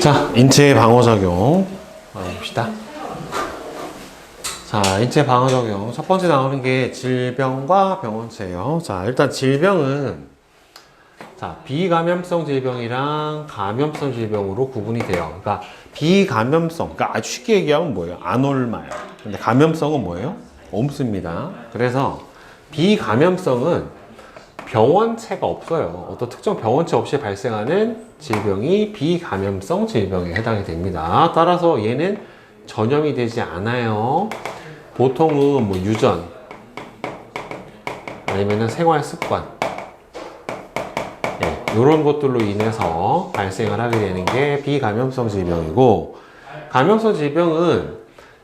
자, 인체 방어작용 봅시다. 자, 인체 방어작용 첫 번째 나오는 게 질병과 병원체예요. 자, 일단 질병은 자, 비감염성 질병이랑 감염성 질병으로 구분이 돼요. 그러니까 비감염성, 그러니까 아주 쉽게 얘기하면 뭐예요? 안 옮아요. 근데 감염성은 뭐예요? 옮습니다. 그래서 비감염성은 병원체가 없어요. 어떤 특정 병원체 없이 발생하는 질병이 비감염성 질병에 해당이 됩니다. 따라서 얘는 전염이 되지 않아요. 보통은 뭐 유전 아니면은 생활 습관 이런 것들로 인해서 발생을 하게 되는 게 비감염성 질병이고, 감염성 질병은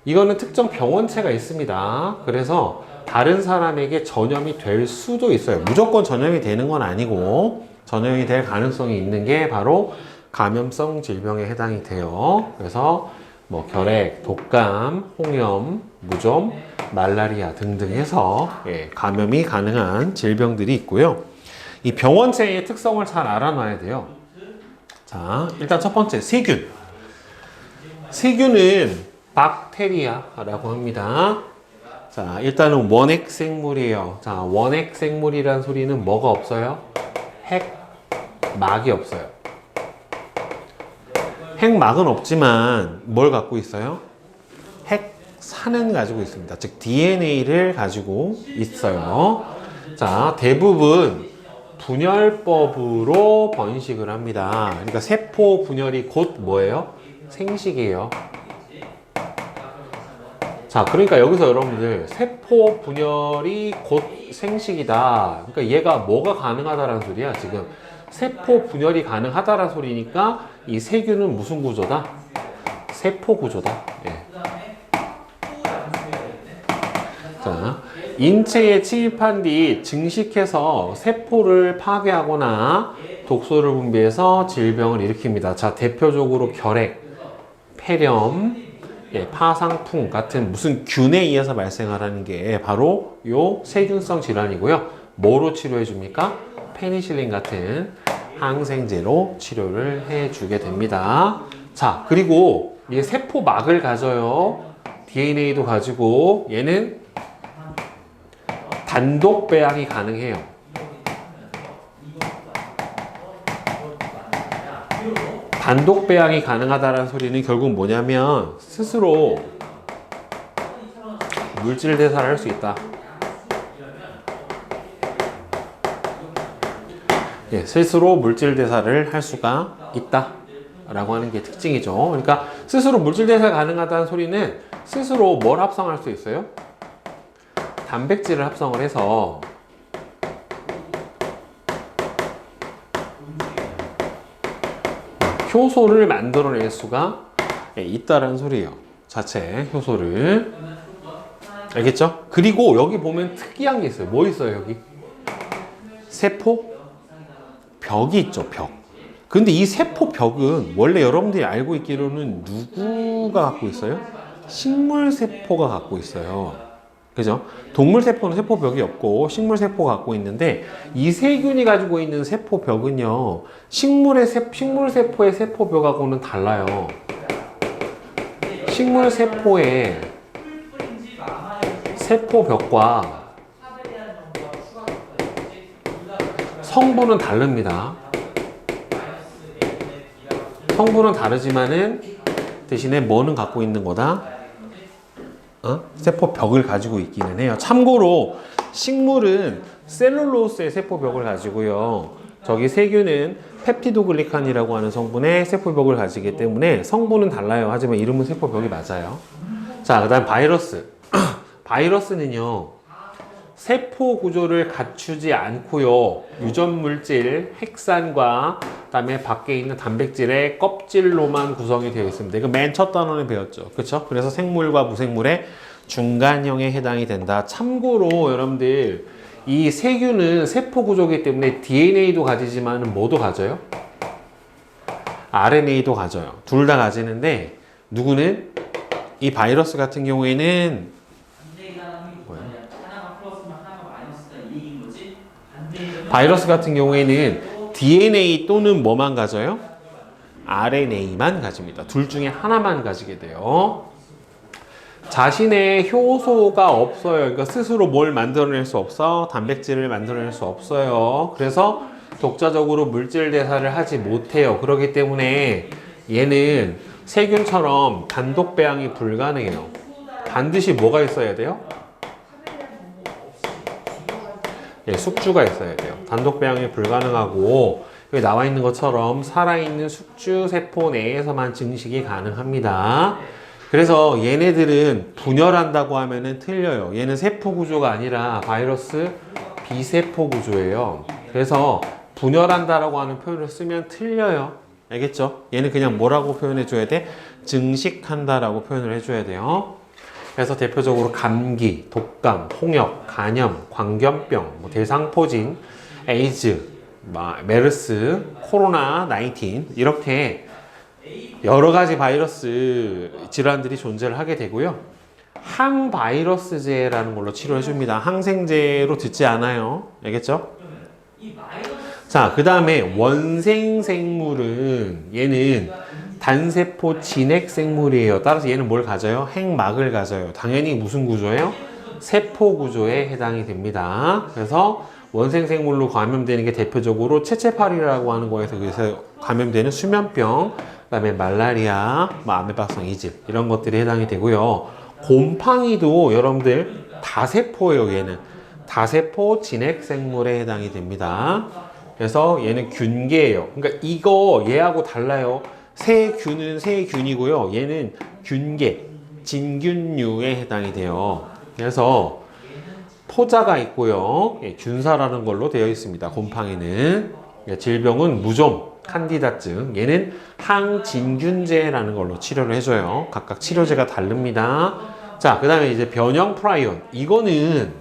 이거는 특정 병원체가 있습니다. 그래서 다른 사람에게 전염이 될 수도 있어요. 무조건 전염이 되는 건 아니고 전염이 될 가능성이 있는 게 바로 감염성 질병에 해당이 돼요. 그래서 뭐 결핵, 독감, 홍염, 무좀, 말라리아 등등 해서 감염이 가능한 질병들이 있고요. 이 병원체의 특성을 잘 알아놔야 돼요. 자, 일단 첫 번째 세균. 세균은 박테리아라고 합니다. 자, 일단은 원핵 생물이에요. 자, 원핵 생물이란 소리는 뭐가 없어요? 핵막이 없어요. 핵막은 없지만 뭘 갖고 있어요? 핵산은 가지고 있습니다. 즉 DNA를 가지고 있어요. 자, 대부분 분열법으로 번식을 합니다. 그러니까 세포 분열이 곧 뭐예요? 생식이에요. 자, 그러니까 여기서 여러분들 세포 분열이 곧 생식이다. 그러니까 얘가 뭐가 가능하다라는 소리야. 지금 세포 분열이 가능하다라는 소리니까 이 세균은 무슨 구조다? 세포 구조다. 자, 인체에 침입한 뒤 증식해서 세포를 파괴하거나 독소를 분비해서 질병을 일으킵니다. 자, 대표적으로 결핵, 폐렴, 파상풍 같은 무슨 균에 의해서 발생하라는 게 바로 요 세균성 질환이고요. 뭐로 치료해 줍니까? 페니실린 같은 항생제로 치료를 해주게 됩니다. 자, 그리고 이 세포막을 가져요. DNA도 가지고 얘는 단독 배양이 가능해요. 단독 배양이 가능하다는 소리는 결국 뭐냐면 스스로 물질 대사를 할 수 있다. 스스로 물질 대사를 할 수가 있다 라고 하는 게 특징이죠. 그러니까 스스로 물질 대사 가능하다는 소리는 스스로 뭘 합성할 수 있어요? 단백질을 합성을 해서 효소를 만들어낼 수가 있다라는 소리예요. 자체 효소를. 알겠죠? 그리고 여기 보면 특이한 게 있어요. 뭐 있어요 여기? 세포 벽이 있죠. 벽. 근데 이 세포 벽은 원래 여러분들이 알고 있기로는 누구가 갖고 있어요? 식물 세포가 갖고 있어요. 그죠? 동물 세포는 세포벽이 없고 식물 세포가 갖고 있는데 이 세균이 가지고 있는 세포벽은요, 식물 세포의 세포벽하고는 달라요. 식물 세포의 세포벽과 성분은 다릅니다. 성분은 다르지만은 대신에 뭐는 갖고 있는 거다? 세포벽을 가지고 있기는 해요. 참고로 식물은 셀룰로스의 세포벽을 가지고요. 저기 세균은 펩티도글리칸이라고 하는 성분의 세포벽을 가지기 때문에 성분은 달라요. 하지만 이름은 세포벽이 맞아요. 자, 그 다음 바이러스. 바이러스는요, 세포 구조를 갖추지 않고요, 유전 물질, 핵산과 그다음에 밖에 있는 단백질의 껍질로만 구성이 되어 있습니다. 이거 맨 첫 단원에 배웠죠. 그렇죠? 그래서 생물과 무생물의 중간형에 해당이 된다. 참고로 여러분들 이 세균은 세포 구조이기 때문에 DNA도 가지지만 뭐도 가져요? RNA도 가져요. 둘 다 가지는데 누구는 이 바이러스 같은 경우에는 바이러스 같은 경우에는 DNA 또는 뭐만 가져요? RNA만 가집니다. 둘 중에 하나만 가지게 돼요. 자신의 효소가 없어요. 그러니까 스스로 뭘 만들어낼 수 없어. 단백질을 만들어낼 수 없어요. 그래서 독자적으로 물질 대사를 하지 못해요. 그렇기 때문에 얘는 세균처럼 단독 배양이 불가능해요. 반드시 뭐가 있어야 돼요? 예, 숙주가 있어야 돼요. 단독 배양이 불가능하고 여기 나와 있는 것처럼 살아있는 숙주 세포 내에서만 증식이 가능합니다. 그래서 얘네들은 분열한다고 하면은 틀려요. 얘는 세포 구조가 아니라 바이러스 비세포 구조예요. 그래서 분열한다라고 하는 표현을 쓰면 틀려요. 알겠죠? 얘는 그냥 뭐라고 표현해 줘야 돼? 증식한다라고 표현을 해줘야 돼요. 그래서 대표적으로 감기, 독감, 홍역, 간염, 광견병, 대상포진, 에이즈, 메르스, 코로나 19 이렇게 여러 가지 바이러스 질환들이 존재를 하게 되고요. 항바이러스제라는 걸로 치료해 줍니다. 항생제로 듣지 않아요. 알겠죠? 자, 그 다음에 원생생물은 얘는 단세포 진핵생물이에요. 따라서 얘는 뭘 가져요? 핵막을 가져요. 당연히 무슨 구조예요? 세포 구조에 해당이 됩니다. 그래서 원생생물로 감염되는 게 대표적으로 채채파리라고 하는 거에서 그래서 감염되는 수면병, 그 다음에 말라리아, 아메바성 이질 이런 것들이 해당이 되고요. 곰팡이도 여러분들 다세포예요. 얘는 다세포 진핵생물에 해당이 됩니다. 그래서 얘는 균계예요. 그러니까 이거 얘하고 달라요. 세균은 세균이고요. 얘는 균계, 진균류에 해당이 돼요. 그래서 포자가 있고요. 예, 균사라는 걸로 되어 있습니다. 곰팡이는. 예, 질병은 무좀, 칸디다증. 얘는 항진균제라는 걸로 치료를 해줘요. 각각 치료제가 다릅니다. 자, 그 다음에 이제 변형 프라이온. 이거는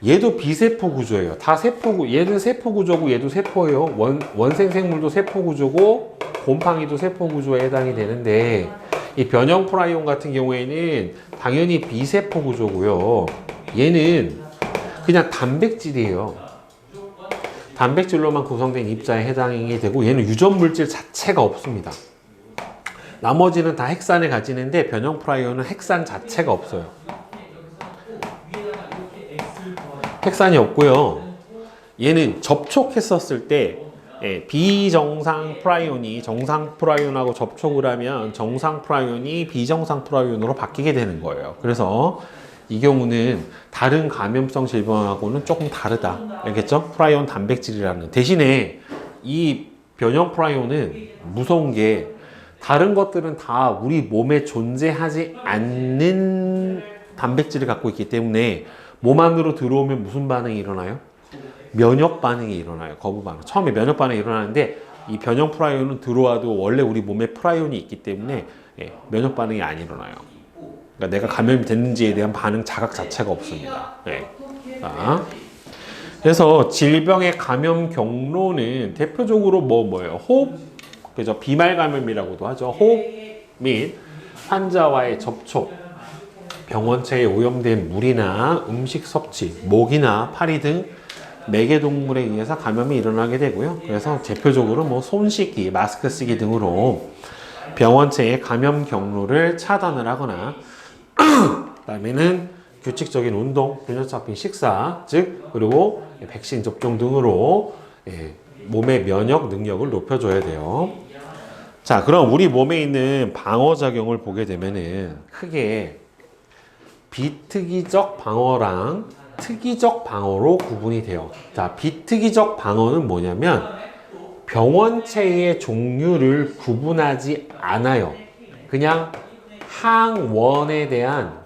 얘도 비세포 구조예요. 다 세포, 얘는 세포 구조고 얘도 세포예요. 원생생물도 세포 구조고 곰팡이도 세포 구조에 해당이 되는데 이 변형 프라이온 같은 경우에는 당연히 비세포 구조고요. 얘는 그냥 단백질이에요. 단백질로만 구성된 입자에 해당이 되고 얘는 유전 물질 자체가 없습니다. 나머지는 다 핵산을 가지는데 변형 프라이온은 핵산 자체가 없어요. 핵산이 없고요. 얘는 접촉했었을 때 비정상 프라이온이 정상 프라이온하고 접촉을 하면 정상 프라이온이 비정상 프라이온으로 바뀌게 되는 거예요. 그래서 이 경우는 다른 감염성 질병하고는 조금 다르다. 알겠죠? 프라이온 단백질이라는. 대신에 이 변형 프라이온은 무서운 게 다른 것들은 다 우리 몸에 존재하지 않는 단백질을 갖고 있기 때문에 몸 안으로 들어오면 무슨 반응이 일어나요? 면역 반응이 일어나요. 거부 반응. 처음에 면역 반응이 일어나는데 이 변형 프라이온은 들어와도 원래 우리 몸에 프라이온이 있기 때문에 면역 반응이 안 일어나요. 그러니까 내가 감염이 됐는지에 대한 반응 자각 자체가 없습니다. 자, 그래서 질병의 감염 경로는 대표적으로 뭐예요? 호흡, 그죠? 비말 감염이라고도 하죠. 호흡 및 환자와의 접촉, 병원체에 오염된 물이나 음식 섭취, 모기나 파리 등 매개동물에 의해서 감염이 일어나게 되고요. 그래서 대표적으로 손 씻기, 마스크 쓰기 등으로 병원체의 감염 경로를 차단을 하거나 그다음에는 규칙적인 운동, 균형 잡힌 식사, 즉 그리고 백신 접종 등으로 몸의 면역 능력을 높여줘야 돼요. 자, 그럼 우리 몸에 있는 방어 작용을 보게 되면은 크게 비특이적 방어랑 특이적 방어로 구분이 돼요. 자, 비특이적 방어는 뭐냐면 병원체의 종류를 구분하지 않아요. 그냥 항원에 대한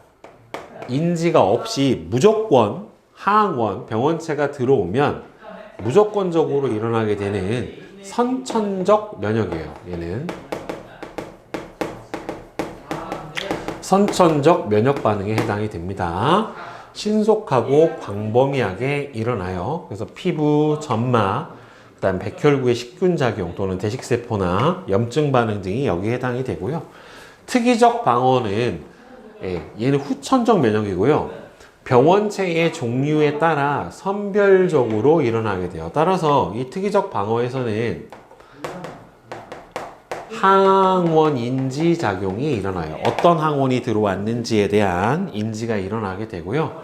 인지가 없이 무조건 항원, 병원체가 들어오면 무조건적으로 일어나게 되는 선천적 면역이에요. 얘는 선천적 면역 반응에 해당이 됩니다. 신속하고 광범위하게 일어나요. 그래서 피부, 점막, 그다음 백혈구의 식균 작용 또는 대식세포나 염증 반응 등이 여기에 해당이 되고요. 특이적 방어는 얘는 후천적 면역이고요. 병원체의 종류에 따라 선별적으로 일어나게 돼요. 따라서 이 특이적 방어에서는 항원 인지 작용이 일어나요. 어떤 항원이 들어왔는지에 대한 인지가 일어나게 되고요.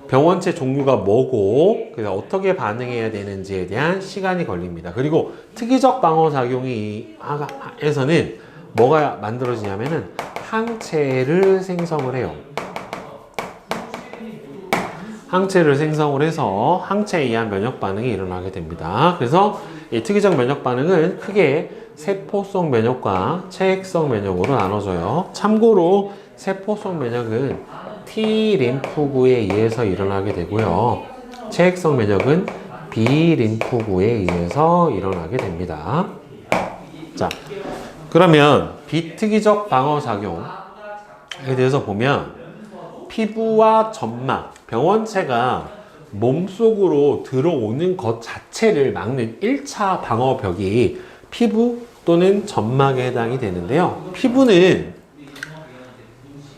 병원체 종류가 뭐고 그래서 어떻게 반응해야 되는지에 대한 시간이 걸립니다. 그리고 특이적 방어 작용이 에서는 뭐가 만들어지냐면은 항체를 생성을 해요. 항체를 생성을 해서 항체에 의한 면역 반응이 일어나게 됩니다. 그래서 이 특이적 면역 반응은 크게 세포성 면역과 체액성 면역으로 나눠져요. 참고로 세포성 면역은 T 림프구에 의해서 일어나게 되고요. 체액성 면역은 B 림프구에 의해서 일어나게 됩니다. 자, 그러면 비특이적 방어 작용에 대해서 보면 피부와 점막, 병원체가 몸속으로 들어오는 것 자체를 막는 1차 방어벽이 피부 또는 점막에 해당이 되는데요. 피부는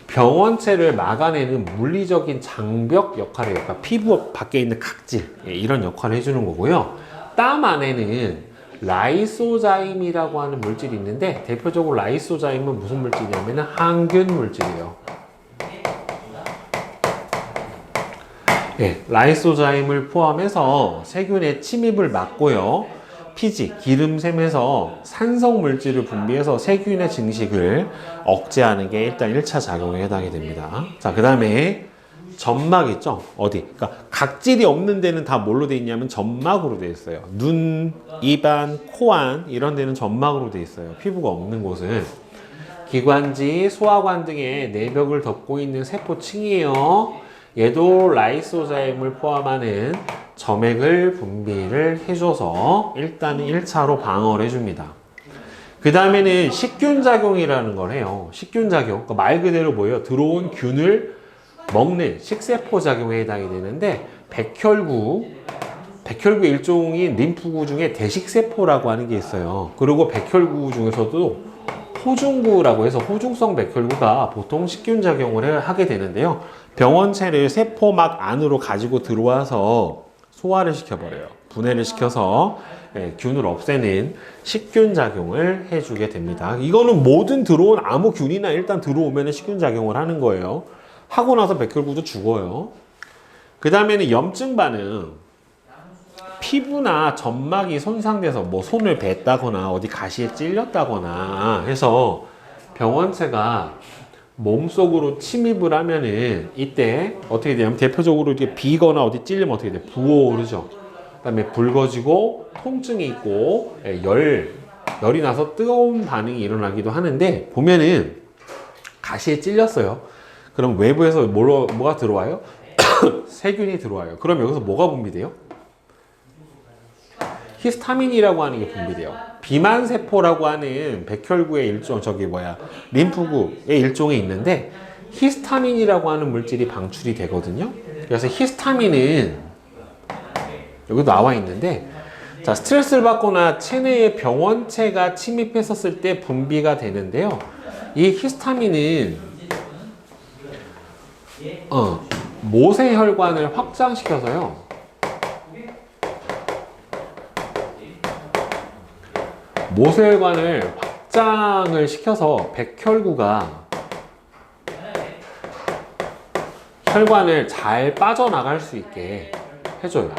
병원체를 막아내는 물리적인 장벽 역할을 해요. 그러니까 피부 밖에 있는 각질, 이런 역할을 해주는 거고요. 땀 안에는 라이소자임이라고 하는 물질이 있는데 대표적으로 라이소자임은 무슨 물질이냐면 항균 물질이에요. 네, 라이소자임을 포함해서 세균의 침입을 막고요. 피지, 기름샘에서 산성 물질을 분비해서 세균의 증식을 억제하는 게 일단 1차 작용에 해당이 됩니다. 자, 그 다음에 점막 있죠? 어디? 그러니까 각질이 없는 데는 다 뭘로 돼 있냐면 점막으로 돼 있어요. 눈, 입안, 코안 이런 데는 점막으로 돼 있어요. 피부가 없는 곳은. 기관지, 소화관 등의 내벽을 덮고 있는 세포층이에요. 얘도 라이소자임을 포함하는 점액을 분비를 해줘서 일단은 1차로 방어를 해줍니다. 그 다음에는 식균작용이라는 걸 해요. 식균작용. 그러니까 말 그대로 뭐예요? 들어온 균을 먹는 식세포 작용에 해당이 되는데 백혈구의 일종인 림프구 중에 대식세포라고 하는 게 있어요. 그리고 백혈구 중에서도 호중구라고 해서 호중성 백혈구가 보통 식균작용을 하게 되는데요. 병원체를 세포막 안으로 가지고 들어와서 소화를 시켜버려요. 분해를 시켜서 균을 없애는 식균작용을 해주게 됩니다. 이거는 모든 들어온 아무 균이나 일단 들어오면 식균작용을 하는 거예요. 하고 나서 백혈구도 죽어요. 그 다음에는 염증 반응. 피부나 점막이 손상돼서 뭐 손을 뱉다거나 어디 가시에 찔렸다거나 해서 병원체가 몸속으로 침입을 하면은 이때 어떻게 되냐면 대표적으로 이렇게 비거나 어디 찔리면 어떻게 돼? 부어오르죠. 그 다음에 붉어지고 통증이 있고 열이 나서 뜨거운 반응이 일어나기도 하는데 보면은 가시에 찔렸어요. 그럼 외부에서 뭐가 들어와요? 세균이 들어와요. 그럼 여기서 뭐가 분비돼요? 히스타민이라고 하는 게 분비돼요. 비만세포라고 하는 백혈구의 일종, 림프구의 일종에 있는데 히스타민이라고 하는 물질이 방출이 되거든요. 그래서 히스타민은 여기 나와 있는데 자, 스트레스를 받거나 체내에 병원체가 침입했었을 때 분비가 되는데요. 이 히스타민은 모세혈관을 확장시켜서요. 모세혈관을 확장을 시켜서 백혈구가 혈관을 잘 빠져나갈 수 있게 해줘요.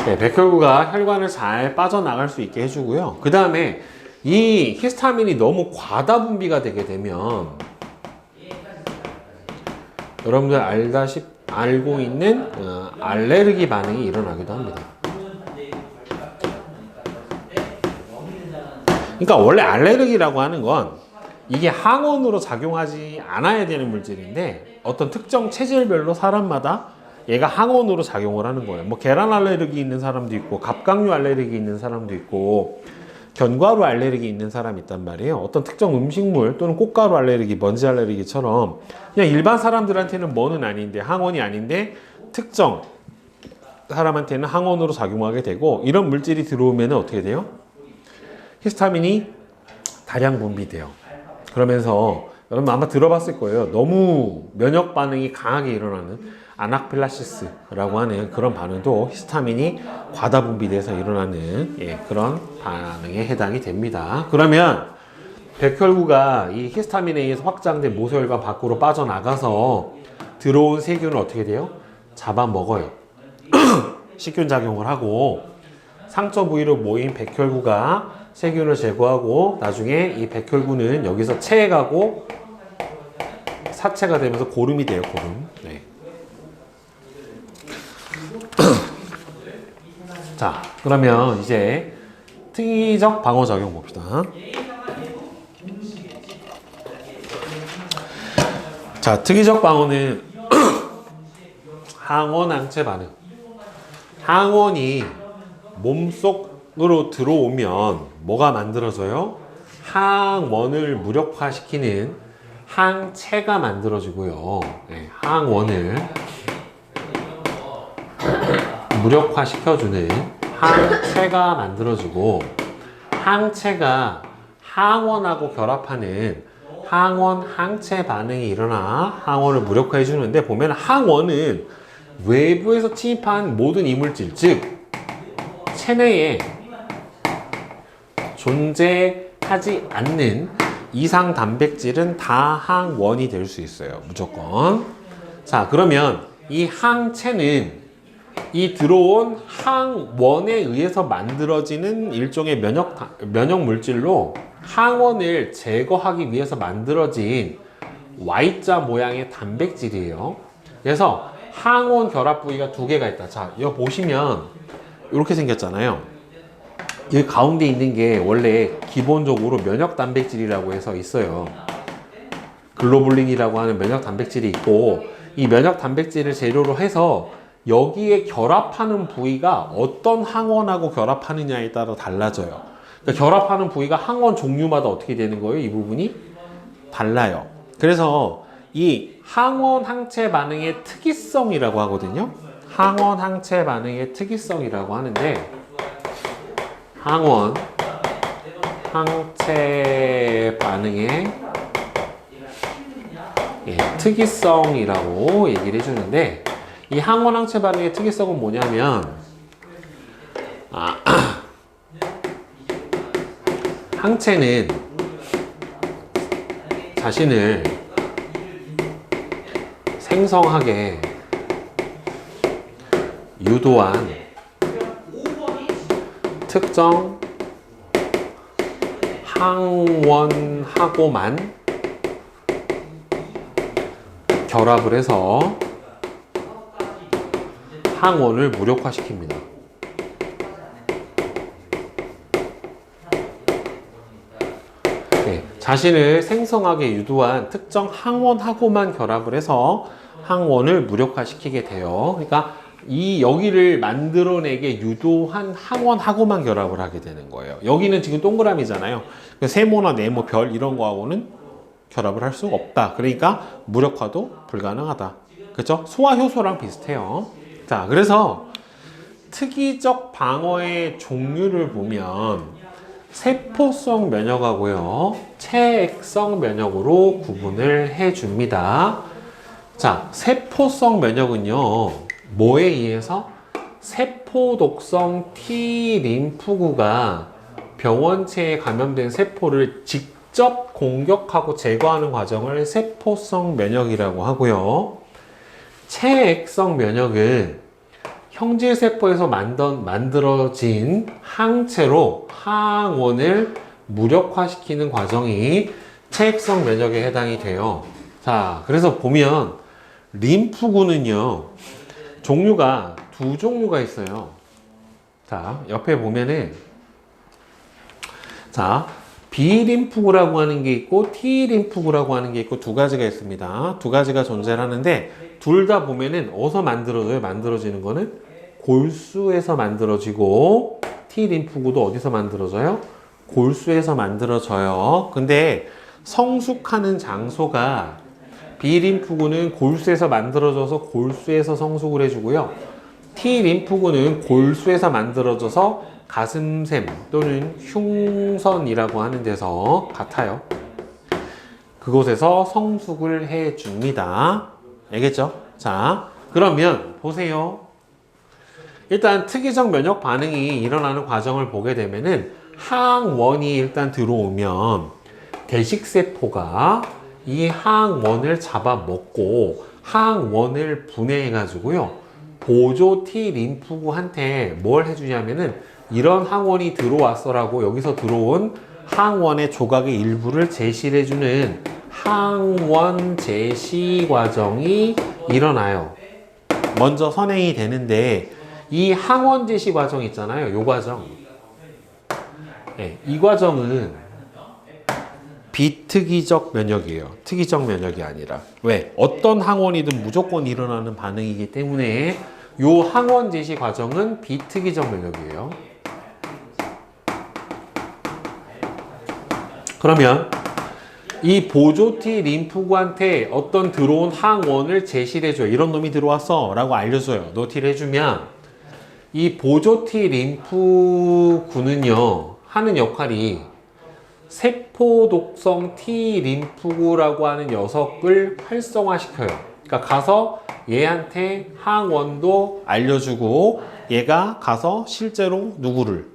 네, 백혈구가 혈관을 잘 빠져나갈 수 있게 해주고요. 그 다음에 이 히스타민이 너무 과다 분비가 되게 되면 여러분들 알고 있는 알레르기 반응이 일어나기도 합니다. 그러니까 원래 알레르기라고 하는 건 이게 항원으로 작용하지 않아야 되는 물질인데 어떤 특정 체질별로 사람마다 얘가 항원으로 작용을 하는 거예요. 뭐 계란 알레르기 있는 사람도 있고 갑각류 알레르기 있는 사람도 있고 견과류 알레르기 있는 사람이 있단 말이에요. 어떤 특정 음식물 또는 꽃가루 알레르기, 먼지 알레르기처럼 그냥 일반 사람들한테는 뭐는 아닌데 항원이 아닌데 특정 사람한테는 항원으로 작용하게 되고 이런 물질이 들어오면 어떻게 돼요? 히스타민이 다량 분비돼요. 그러면서 여러분 아마 들어봤을 거예요. 너무 면역 반응이 강하게 일어나는 아나필락시스라고 하는 그런 반응도 히스타민이 과다 분비돼서 일어나는 그런 반응에 해당이 됩니다. 그러면 백혈구가 이 히스타민에 의해서 확장된 모세혈관 밖으로 빠져나가서 들어온 세균을 어떻게 돼요? 잡아먹어요. 식균 작용을 하고 상처 부위로 모인 백혈구가 세균을 제거하고 나중에 이 백혈구는 여기서 체액하고 사체가 되면서 고름이 돼요. 고름. 네. 자, 그러면 이제 특이적 방어작용 봅시다. 자, 특이적 방어는 항원 항체 반응. 항원이 몸속으로 들어오면 뭐가 만들어져요? 항원을 무력화시키는 항체가 만들어지고요. 네, 항원을 무력화시켜주는 항체가 만들어지고, 항체가 항원하고 결합하는 항원 항체 반응이 일어나 항원을 무력화해 주는데, 보면 항원은 외부에서 침입한 모든 이물질, 즉 체내에 존재하지 않는 이상 단백질은 다 항원이 될 수 있어요. 무조건. 자, 그러면 이 항체는 이 들어온 항원에 의해서 만들어지는 일종의 면역 물질로 항원을 제거하기 위해서 만들어진 Y자 모양의 단백질이에요. 그래서 항원 결합 부위가 두 개가 있다. 자, 이거 보시면 이렇게 생겼잖아요. 여기 가운데 있는 게 원래 기본적으로 면역 단백질이라고 해서 있어요. 글로불린이라고 하는 면역 단백질이 있고, 이 면역 단백질을 재료로 해서 여기에 결합하는 부위가 어떤 항원하고 결합하느냐에 따라 달라져요. 그러니까 결합하는 부위가 항원 종류마다 어떻게 되는 거예요? 이 부분이 달라요. 그래서 이 항원 항체 반응의 특이성이라고 하거든요. 항원 항체 반응의 특이성이라고 하는데, 항원 항체 반응의 특이성이라고 얘기를 해주는데, 이 항원 항체 반응의 특이성은 뭐냐면, 항체는 자신을 생성하게 유도한 특정 항원하고만 결합을 해서 항원을 무력화시킵니다. 네, 자신을 생성하게 유도한 특정 항원하고만 결합을 해서 항원을 무력화시키게 돼요. 그러니까 이 여기를 만들어내게 유도한 항원하고만 결합을 하게 되는 거예요. 여기는 지금 동그라미잖아요. 세모나 네모, 별 이런 거하고는 결합을 할 수가 없다. 그러니까 무력화도 불가능하다. 그렇죠? 소화 효소랑 비슷해요. 자, 그래서 특이적 방어의 종류를 보면 세포성 면역하고요, 체액성 면역으로 구분을 해줍니다. 자, 세포성 면역은요, 뭐에 의해서? 세포 독성 T 림프구가 병원체에 감염된 세포를 직접 공격하고 제거하는 과정을 세포성 면역이라고 하고요. 체액성 면역은 형질세포에서 만들어진 항체로 항원을 무력화시키는 과정이 체액성 면역에 해당이 돼요. 자, 그래서 보면 림프구는요, 종류가 두 종류가 있어요. 자, 옆에 보면은, 자, B림프구라고 하는 게 있고 T림프구라고 하는 게 있고 두 가지가 있습니다. 두 가지가 존재를 하는데, 둘 다 보면은 어디서 만들어져요? 만들어지는 거는 골수에서 만들어지고, T림프구도 어디서 만들어져요? 골수에서 만들어져요. 근데 성숙하는 장소가, B림프구는 골수에서 만들어져서 골수에서 성숙을 해주고요, T림프구는 골수에서 만들어져서 가슴샘 또는 흉선이라고 하는 데서 같아요. 그곳에서 성숙을 해줍니다. 알겠죠? 자, 그러면 보세요. 일단 특이적 면역 반응이 일어나는 과정을 보게 되면은 항원이 일단 들어오면 대식세포가 이 항원을 잡아먹고 항원을 분해해가지고요. 보조 T 림프구한테 뭘 해주냐면은 이런 항원이 들어왔어라고 여기서 들어온 항원의 조각의 일부를 제시를 해주는 항원 제시 과정이 일어나요. 먼저 선행이 되는데 이 항원 제시 과정 있잖아요. 이 과정. 네, 이 과정은 비특이적 면역이에요. 특이적 면역이 아니라. 왜? 어떤 항원이든 무조건 일어나는 반응이기 때문에 이 항원 제시 과정은 비특이적 면역이에요. 그러면 이 보조 T 림프구한테 어떤 들어온 항원을 제시를 해줘요. 이런 놈이 들어왔어 라고 알려줘요. 노티를 해주면 이 보조 T 림프구는요 하는 역할이 세포 독성 T 림프구라고 하는 녀석을 활성화시켜요. 그러니까 가서 얘한테 항원도 알려주고 얘가 가서 실제로 누구를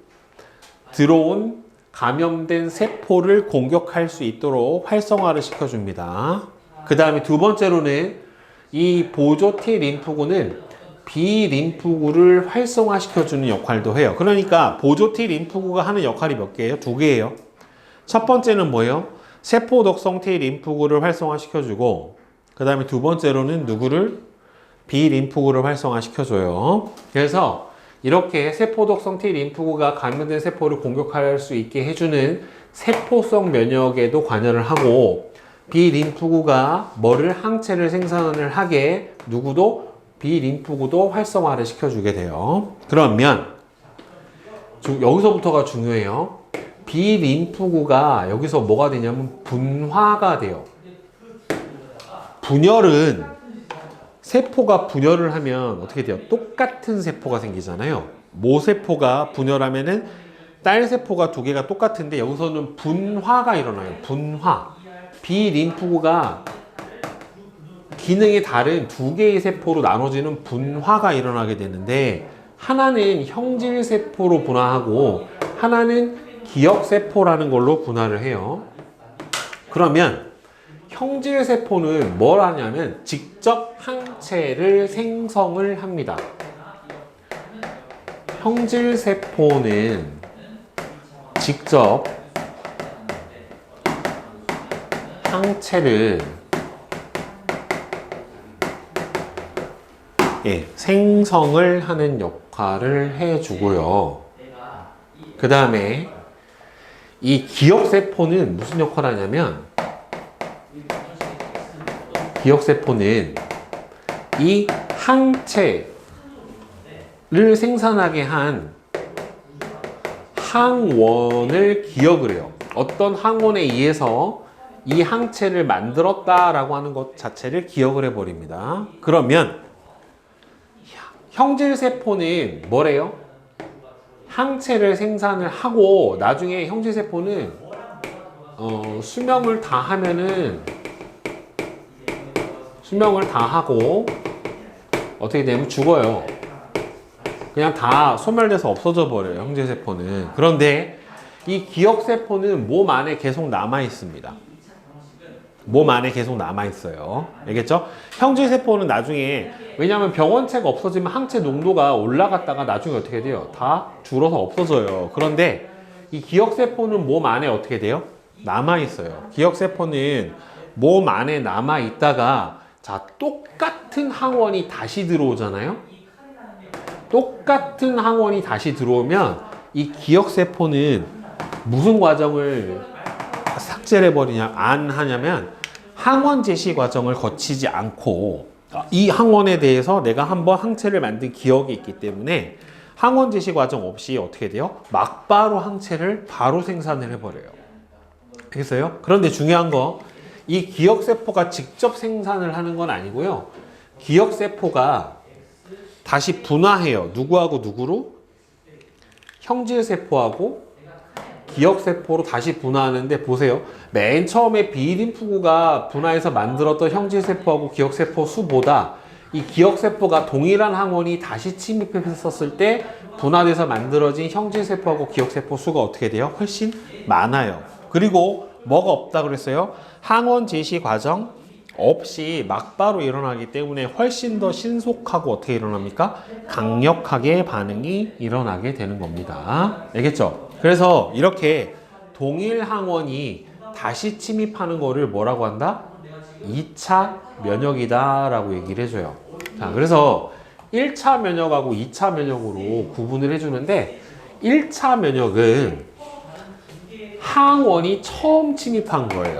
들어온 감염된 세포를 공격할 수 있도록 활성화를 시켜줍니다. 그 다음에 두 번째로는 이 보조 T 림프구는 B 림프구를 활성화시켜주는 역할도 해요. 그러니까 보조 T 림프구가 하는 역할이 몇 개예요? 두 개예요. 첫 번째는 뭐예요? 세포 독성 T 림프구를 활성화시켜주고 그 다음에 두 번째로는 누구를? B 림프구를 활성화시켜줘요. 그래서 이렇게 세포 독성 T 림프구가 감염된 세포를 공격할 수 있게 해주는 세포성 면역에도 관여를 하고 B 림프구가 뭐를 항체를 생산을 하게 누구도 B 림프구도 활성화를 시켜주게 돼요. 그러면 여기서부터가 중요해요. B 림프구가 여기서 뭐가 되냐면 분화가 돼요. 분열은 세포가 분열을 하면 어떻게 돼요? 똑같은 세포가 생기잖아요. 모세포가 분열하면은 딸 세포가 두 개가 똑같은데 여기서는 분화가 일어나요. 분화. B 림프구가 기능이 다른 두 개의 세포로 나눠지는 분화가 일어나게 되는데 하나는 형질 세포로 분화하고 하나는 기억 세포라는 걸로 분화를 해요. 그러면 형질 세포는 뭘 하냐면 직접 항체를 생성을 합니다. 형질 세포는 직접 항체를 생성을 하는 역할을 해주고요. 그 다음에 이 기억세포는 무슨 역할을 하냐면 기억세포는 이 항체를 생산하게 한 항원을 기억을 해요. 어떤 항원에 의해서 이 항체를 만들었다라고 하는 것 자체를 기억을 해버립니다. 그러면 형질세포는 뭐래요? 항체를 생산을 하고 나중에 형질세포는 수명을 다 하고 어떻게 되면 죽어요. 그냥 다 소멸돼서 없어져 버려요. 형질세포는. 그런데 이 기억세포는 몸 안에 계속 남아 있습니다. 몸 안에 계속 남아 있어요. 알겠죠? 형질세포는 나중에 왜냐하면 병원체가 없어지면 항체 농도가 올라갔다가 나중에 어떻게 돼요? 다 줄어서 없어져요. 그런데 이 기억세포는 몸 안에 어떻게 돼요? 남아 있어요. 기억세포는 몸 안에 남아 있다가 자 똑같은 항원이 다시 들어오잖아요. 똑같은 항원이 다시 들어오면 이 기억세포는 무슨 과정을 삭제를 해버리냐 안 하냐면 항원 제시 과정을 거치지 않고 이 항원에 대해서 내가 한번 항체를 만든 기억이 있기 때문에 항원 제시 과정 없이 어떻게 돼요? 막바로 항체를 바로 생산을 해버려요. 알겠어요? 그런데 중요한 거 이 기억세포가 직접 생산을 하는 건 아니고요. 기억세포가 다시 분화해요. 누구하고 누구로? 형질세포하고 기억세포로 다시 분화하는데 보세요. 맨 처음에 비림프구가 분화해서 만들었던 형질세포하고 기억세포 수보다 이 기억세포가 동일한 항원이 다시 침입했었을 때 분화돼서 만들어진 형질세포하고 기억세포 수가 어떻게 돼요? 훨씬 많아요. 그리고 뭐가 없다 그랬어요? 항원 제시 과정 없이 막바로 일어나기 때문에 훨씬 더 신속하고 어떻게 일어납니까? 강력하게 반응이 일어나게 되는 겁니다. 알겠죠? 그래서 이렇게 동일 항원이 다시 침입하는 거를 뭐라고 한다? 2차 면역이다 라고 얘기를 해줘요. 자, 그래서 1차 면역하고 2차 면역으로 구분을 해주는데 1차 면역은 항원이 처음 침입한 거예요.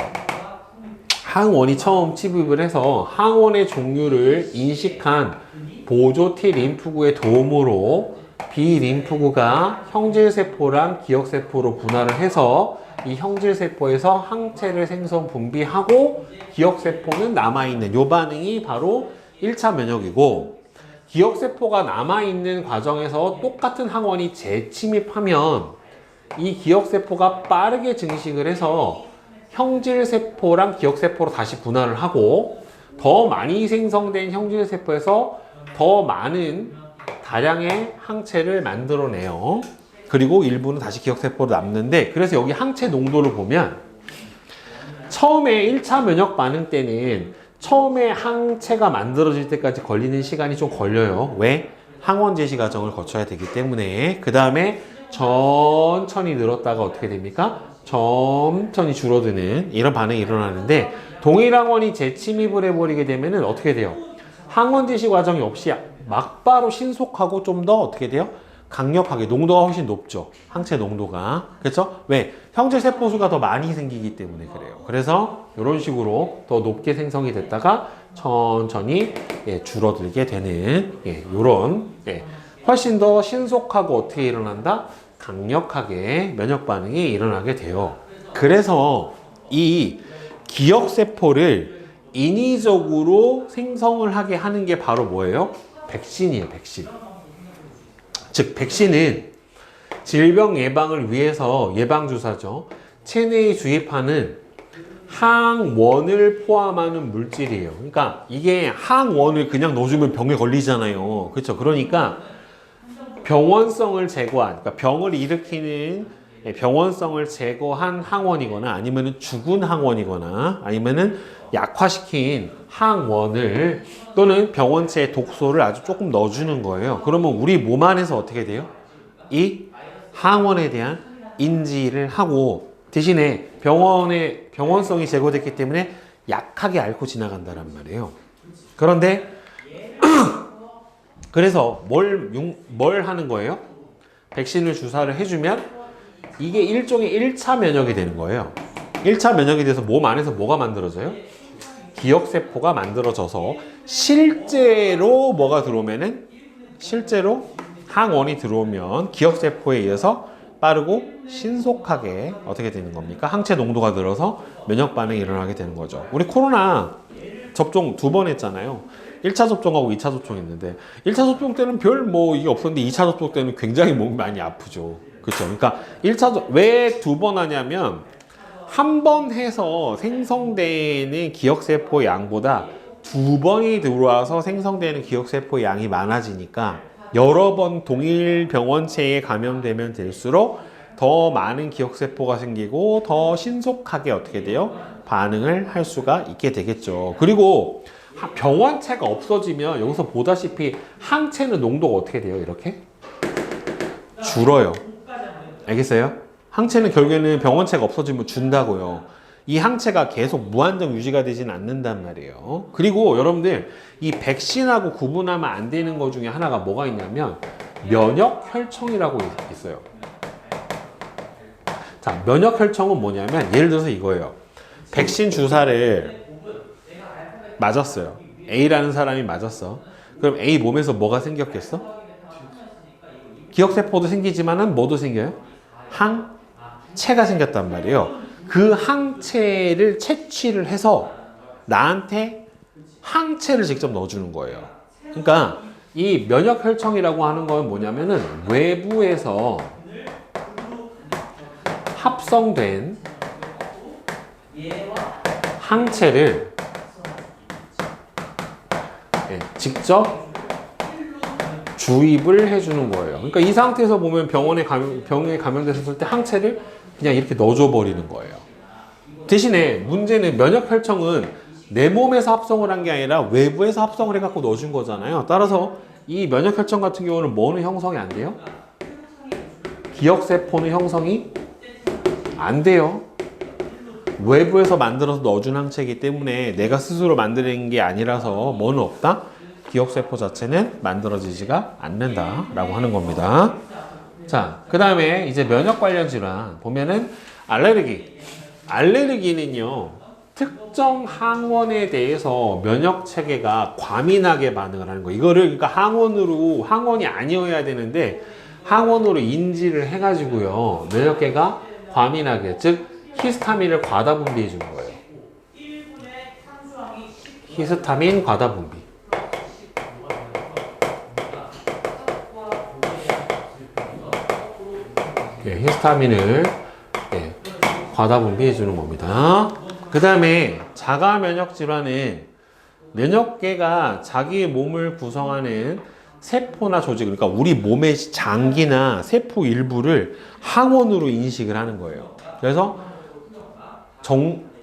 항원이 처음 침입을 해서 항원의 종류를 인식한 보조 T 림프구의 도움으로 B 림프구가 형질세포랑 기억세포로 분화를 해서 이 형질세포에서 항체를 생성 분비하고 기억세포는 남아있는 요 반응이 바로 1차 면역이고, 기억세포가 남아있는 과정에서 똑같은 항원이 재침입하면 이 기억세포가 빠르게 증식을 해서 형질세포랑 기억세포로 다시 분할을 하고 더 많이 생성된 형질세포에서 더 많은 다량의 항체를 만들어내요. 그리고 일부는 다시 기억세포로 남는데, 그래서 여기 항체 농도를 보면 처음에 1차 면역 반응 때는 처음에 항체가 만들어질 때까지 걸리는 시간이 좀 걸려요. 왜? 항원 제시 과정을 거쳐야 되기 때문에. 그 다음에 천천히 늘었다가 어떻게 됩니까? 천천히 줄어드는 이런 반응이 일어나는데, 동일 항원이 재침입을 해버리게 되면 어떻게 돼요? 항원 제시 과정이 없이 막바로 신속하고 좀 더 어떻게 돼요? 강력하게, 농도가 훨씬 높죠. 항체 농도가. 그렇죠? 왜? 형질세포 수가 더 많이 생기기 때문에 그래요. 그래서 이런 식으로 더 높게 생성이 됐다가 천천히 줄어들게 되는 이런 훨씬 더 신속하고 어떻게 일어난다? 강력하게 면역 반응이 일어나게 돼요. 그래서 이 기억세포를 인위적으로 생성을 하게 하는 게 바로 뭐예요? 백신이에요, 백신. 즉, 백신은 질병 예방을 위해서 예방주사죠. 체내에 주입하는 항원을 포함하는 물질이에요. 그러니까 이게 항원을 그냥 넣어주면 병에 걸리잖아요. 그렇죠? 그러니까 병원성을 제거한, 그러니까 병을 일으키는 병원성을 제거한 항원이거나 아니면은 죽은 항원이거나 아니면은 약화시킨 항원을 또는 병원체의 독소를 아주 조금 넣어주는 거예요. 그러면 우리 몸 안에서 어떻게 돼요? 이 항원에 대한 인지를 하고 대신에 병원성이 제거됐기 때문에 약하게 앓고 지나간다란 말이에요. 그런데 그래서 뭘 하는 거예요? 백신을 주사를 해주면 이게 일종의 1차 면역이 되는 거예요. 1차 면역이 돼서 몸 안에서 뭐가 만들어져요? 기억세포가 만들어져서 실제로 뭐가 들어오면은 실제로 항원이 들어오면 기억세포에 의해서 빠르고 신속하게 어떻게 되는 겁니까? 항체 농도가 늘어서 면역 반응이 일어나게 되는 거죠. 우리 코로나 접종 2번 했잖아요. 1차 접종하고 2차 접종 했는데 1차 접종 때는 별 이게 없었는데 2차 접종 때는 굉장히 몸이 많이 아프죠. 그렇죠? 그러니까 왜 2번 하냐면 한 번 해서 생성되는 기억세포 양보다 2번이 들어와서 생성되는 기억세포 양이 많아지니까 여러 번 동일 병원체에 감염되면 될수록 더 많은 기억세포가 생기고 더 신속하게 어떻게 돼요? 반응을 할 수가 있게 되겠죠. 그리고 병원체가 없어지면 여기서 보다시피 항체는 농도가 어떻게 돼요? 이렇게? 줄어요. 알겠어요? 항체는 결국에는 병원체가 없어지면 준다고요. 이 항체가 계속 무한정 유지가 되지는 않는단 말이에요. 그리고 여러분들 이 백신하고 구분하면 안 되는 것 중에 하나가 뭐가 있냐면 면역혈청이라고 있어요. 자, 면역혈청은 뭐냐면 예를 들어서 이거예요. 백신 주사를 맞았어요. A라는 사람이 맞았어. 그럼 A 몸에서 뭐가 생겼겠어? 기억세포도 생기지만은 뭐도 생겨요? 항체가 생겼단 말이에요. 그 항체를 채취를 해서 나한테 항체를 직접 넣어주는 거예요. 그러니까 이 면역혈청이라고 하는 건 뭐냐면은 외부에서 합성된 항체를 직접 주입을 해주는 거예요. 그러니까 이 상태에서 보면 병에 감염됐을 때 항체를 그냥 이렇게 넣어줘 버리는 거예요. 대신에 문제는 면역 혈청은 내 몸에서 합성을 한 게 아니라 외부에서 합성을 해갖고 넣어준 거잖아요. 따라서 이 면역 혈청 같은 경우는 뭐는 형성이 안 돼요? 기억세포는 형성이 안 돼요. 외부에서 만들어서 넣어준 항체이기 때문에 내가 스스로 만드는 게 아니라서 뭐는 없다? 기억세포 자체는 만들어지지가 않는다 라고 하는 겁니다. 자, 그 다음에 이제 면역 관련 질환 보면은 알레르기는요 특정 항원에 대해서 면역 체계가 과민하게 반응을 하는 거예요. 이거를 그러니까 항원이 아니어야 되는데 항원으로 인지를 해가지고요 면역계가 과민하게, 즉 히스타민을 과다 분비해 주는 거예요. 히스타민 과다 분비. 히스타민을 과다 분비해 주는 겁니다. 그 다음에 자가 면역 질환은 면역계가 자기 몸을 구성하는 세포나 조직, 그러니까 우리 몸의 장기나 세포 일부를 항원으로 인식을 하는 거예요. 그래서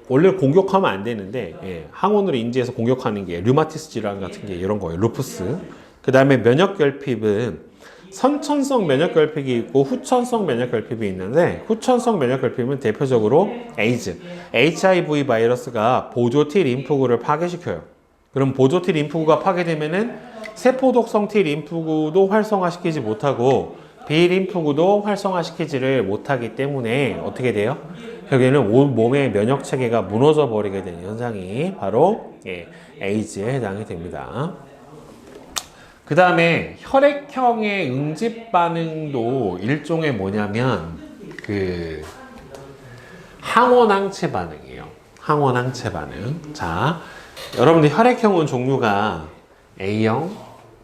원래 공격하면 안 되는데 항원으로 인지해서 공격하는 게 류마티스 질환 같은 게 이런 거예요. 루푸스. 그 다음에 면역결핍은 선천성 면역결핍이 있고 후천성 면역결핍이 있는데, 후천성 면역결핍은 대표적으로 에이즈, HIV 바이러스가 보조 T 림프구를 파괴시켜요. 그럼 보조 T 림프구가 파괴되면은 세포독성 T 림프구도 활성화시키지 못하고 B 림프구도 활성화시키지를 못하기 때문에 어떻게 돼요? 결국에는 온 몸의 면역 체계가 무너져 버리게 되는 현상이 바로 에이즈에 해당이 됩니다. 그 다음에 혈액형의 응집 반응도 일종의 뭐냐면 항원항체 반응이에요. 항원항체 반응. 자, 여러분들 혈액형은 종류가 A형,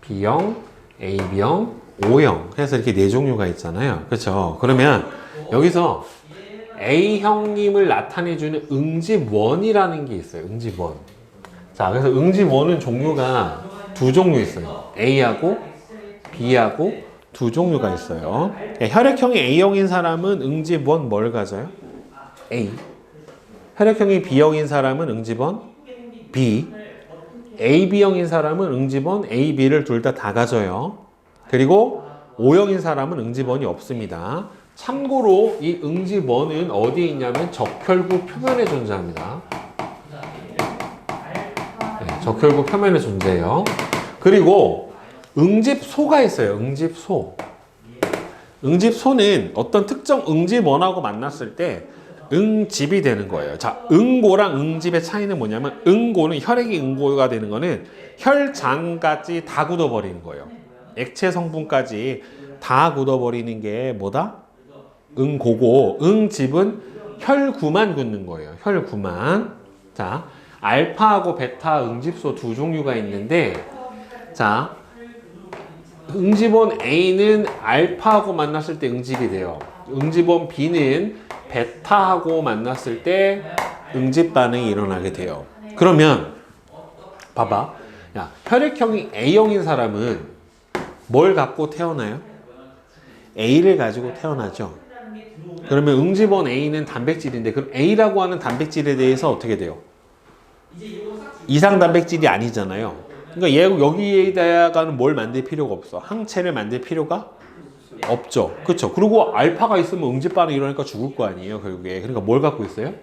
B형, AB형, O형 해서 이렇게 네 종류가 있잖아요. 그렇죠? 그러면 여기서 A형임을 나타내주는 응집원이라는 게 있어요. 응집원. 자, 그래서 응집원은 종류가 두 종류 있어요. A하고 B하고 두 종류가 있어요. 혈액형이 A형인 사람은 응집원 뭘 가져요? A. 혈액형이 B형인 사람은 응집원 B. AB형인 사람은 응집원 A, B를 둘 다 가져요. 그리고 O형인 사람은 응집원이 없습니다. 참고로 이 응집원은 어디에 있냐면 적혈구 표면에 존재합니다. 적혈구 표면에 존재해요. 그리고 응집소가 있어요. 응집소. 응집소는 어떤 특정 응집원하고 만났을 때 응집이 되는 거예요. 자, 응고랑 응집의 차이는 뭐냐면 응고는 혈액이 응고가 되는 거는 혈장까지 다 굳어버리는 거예요. 액체 성분까지 다 굳어버리는 게 뭐다? 응고고, 응집은 혈구만 굳는 거예요. 혈구만. 자, 알파하고 베타 응집소 두 종류가 있는데, 자, 응집원 A는 알파하고 만났을 때 응집이 돼요. 응집원 B는 베타하고 만났을 때 응집 반응이 일어나게 돼요. 그러면 봐봐. 야, 혈액형이 A형인 사람은 뭘 갖고 태어나요? A를 가지고 태어나죠. 그러면 응집원 A는 단백질인데, 그럼 A라고 하는 단백질에 대해서 어떻게 돼요? 이상 단백질이 아니잖아요. 그러니까 여기에다가는 뭘 만들 필요가 없어. 항체를 만들 필요가 없죠. 그렇죠. 그리고 알파가 있으면 응집 반응이 일어나니까 죽을 거 아니에요, 결국에. 그러니까 뭘 갖고 있어요?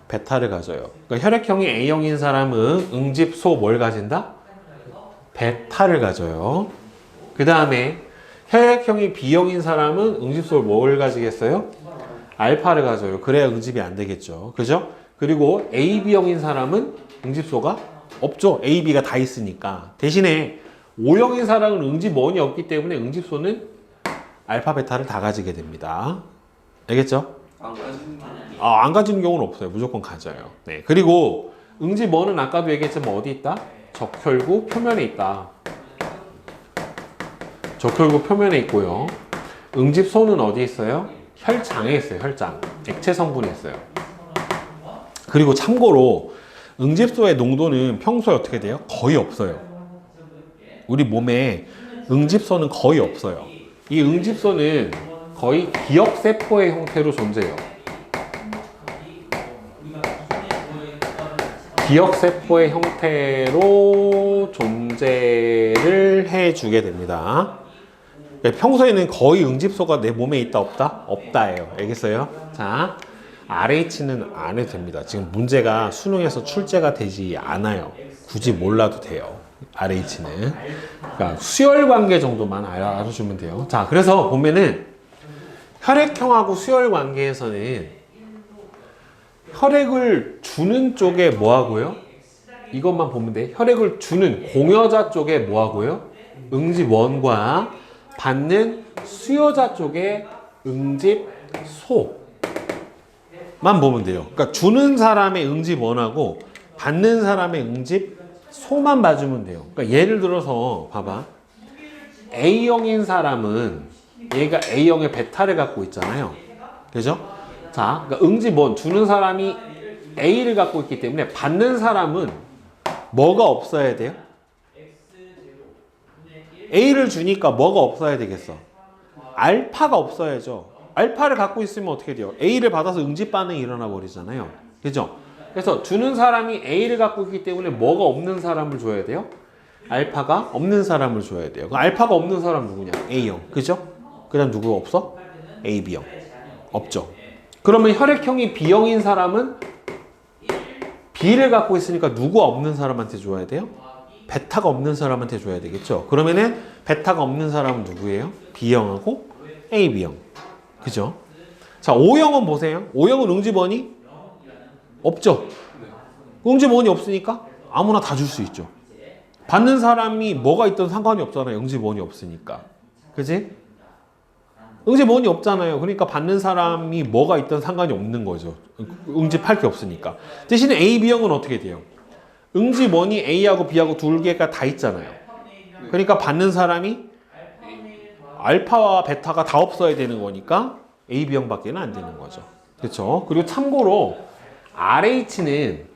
베타를 가져요. 그러니까 혈액형이 A형인 사람은 응집소 뭘 가진다? 베타를 가져요. 그 다음에 혈액형이 B형인 사람은 응집소 뭘 가지겠어요? 알파를 가져요. 그래야 응집이 안 되겠죠. 그죠? 그리고 AB형인 사람은 응집소가 없죠. A, B가 다 있으니까. 대신에 O형인 사람은 응집원이 없기 때문에 응집소는 알파, 베타를 다 가지게 됩니다. 알겠죠? 안 가지는 경우는 없어요. 무조건 가져요. 네. 그리고 응집원은 아까도 얘기했지만 어디 있다? 적혈구 표면에 있다. 적혈구 표면에 있고요. 응집소는 어디 있어요? 혈장에 있어요. 혈장. 액체 성분에 있어요. 그리고 참고로 응집소의 농도는 평소에 어떻게 돼요? 거의 없어요. 우리 몸에 응집소는 거의 없어요. 이 응집소는 거의 기억세포의 형태로 존재해요. 기억세포의 형태로 존재를 해주게 됩니다. 평소에는 거의 응집소가 내 몸에 있다 없다? 없다예요. 알겠어요? 자, RH는 안 해도 됩니다. 지금 문제가 수능에서 출제가 되지 않아요. 굳이 몰라도 돼요. RH는. 그러니까 수열관계 정도만 알아주면 돼요. 자, 그래서 보면은 혈액형하고 수열관계에서는 혈액을 주는 쪽에 뭐 하고요? 이것만 보면 돼. 혈액을 주는 공여자 쪽에 뭐 하고요? 응집원과 받는 수여자 쪽에 응집소만 보면 돼요. 그러니까 주는 사람의 응집원하고 받는 사람의 응집소만 봐주면 돼요. 그러니까 예를 들어서 봐봐. A형인 사람은 얘가 A형의 베타를 갖고 있잖아요. 그죠? 자, 그러니까 응집원 주는 사람이 A를 갖고 있기 때문에 받는 사람은 뭐가 없어야 돼요? A를 주니까 뭐가 없어야 되겠어? 알파가 없어야죠. 알파를 갖고 있으면 어떻게 돼요? A를 받아서 응집 반응이 일어나 버리잖아요. 그죠? 그래서 주는 사람이 A를 갖고 있기 때문에 뭐가 없는 사람을 줘야 돼요? 알파가 없는 사람을 줘야 돼요. 알파가 없는 사람 누구냐? A형. 그죠? 그 다음 누구 없어? AB형. 없죠. 그러면 혈액형이 B형인 사람은 B를 갖고 있으니까 누구 없는 사람한테 줘야 돼요? 베타가 없는 사람한테 줘야 되겠죠. 그러면은 베타가 없는 사람은 누구예요? B형하고 AB형. 그죠? 자, O형은 보세요. O형은 응집원이 없죠. 응집원이 없으니까 아무나 다 줄 수 있죠. 받는 사람이 뭐가 있든 상관이 없잖아요. 응집원이 없으니까. 그지? 응집원이 없잖아요. 그러니까 받는 사람이 뭐가 있든 상관이 없는 거죠. 응집할 게 없으니까. 대신에 A, B형은 어떻게 돼요? 응집원이 A하고 B하고 두 개가 다 있잖아요. 그러니까 받는 사람이 알파와 베타가 다 없어야 되는 거니까 A, B형밖에는 안 되는 거죠. 그렇죠? 그리고 참고로 RH는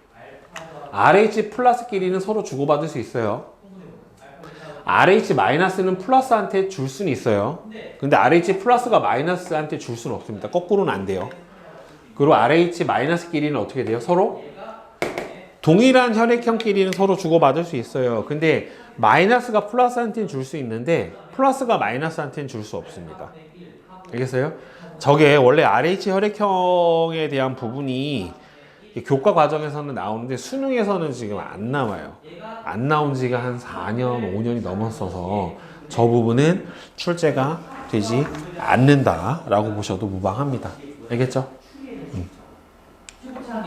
RH 플러스끼리는 서로 주고받을 수 있어요. RH 마이너스는 플러스한테 줄 수는 있어요. 근데 RH 플러스가 마이너스한테 줄 수는 없습니다. 거꾸로는 안 돼요. 그리고 RH 마이너스끼리는 어떻게 돼요? 서로 동일한 혈액형끼리는 서로 주고받을 수 있어요. 근데 마이너스가 플러스한테는 줄 수 있는데 플러스가 마이너스한테는 줄 수 없습니다. 알겠어요? 저게 원래 RH 혈액형에 대한 부분이 교과 과정에서는 나오는데 수능에서는 지금 안 나와요. 안 나온 지가 한 4년, 5년이 넘었어서 저 부분은 출제가 되지 않는다라고 보셔도 무방합니다. 알겠죠?